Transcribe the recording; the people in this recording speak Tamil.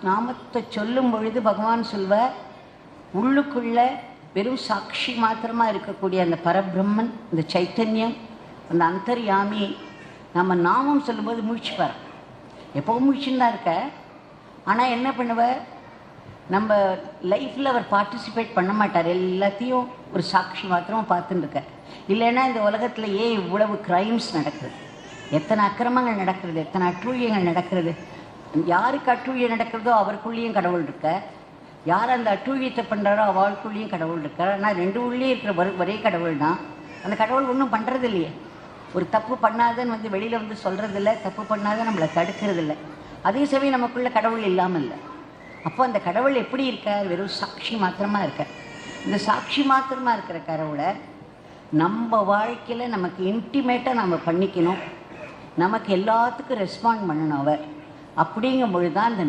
நாமத்தை சொல்லும் பொழுது பகவான் சொல்வார், உள்ளுக்குள்ள வெறும் சாட்சி மாத்திரமாக இருக்கக்கூடிய அந்த பரபிரம்மன், இந்த சைத்தன்யம், அந்த அந்தர்யாமி நம்ம நாமம் சொல்லும்போது முழிச்சுப்பார். எப்போவும் முழிச்சுன்னு தான் இருக்க. ஆனால் என்ன பண்ணுவார், நம்ம லைஃப்பில் அவர் பார்ட்டிசிபேட் பண்ண மாட்டார். எல்லாத்தையும் ஒரு சாட்சி மாத்திரமாக பார்த்துன்னு இருக்க. இல்லைன்னா இந்த உலகத்தில் ஏன் இவ்வளவு கிரைம்ஸ் நடக்குது, எத்தனை அக்கிரமங்கள் நடக்கிறது, எத்தனை அட்டூழியங்கள் நடக்கிறது. யாருக்கு அட்டூழியம் நடக்கிறதோ அவருக்குள்ளேயும் கடவுள் இருக்க, யார் அந்த அட்டூழியத்தை பண்ணுறாரோ அவளுக்குள்ளேயும் கடவுள் இருக்கார். ஆனால் ரெண்டு உள்ளே இருக்கிற ஒரே கடவுள் தான். அந்த கடவுள் ஒன்றும் பண்ணுறது இல்லையே. ஒரு தப்பு பண்ணாதன்னு வெளியில் சொல்கிறதில்ல, தப்பு பண்ணாத நம்மளை தடுக்கிறதில்ல. அதே சமயம் நமக்குள்ள கடவுள் இல்லாமல் இல்லை. அப்போ அந்த கடவுள் எப்படி இருக்கார், வெறும் சாட்சி மாத்திரமாக இருக்கார். இந்த சாட்சி மாத்திரமாக இருக்கிற கடவுளை நம்ம வாழ்க்கையில் நமக்கு இன்டிமேட்டாக நம்ம பண்ணிக்கணும், நமக்கு எல்லாத்துக்கும் ரெஸ்பாண்ட் பண்ணணும் அவர். அப்படிங்கும் பொழுது தான் இந்த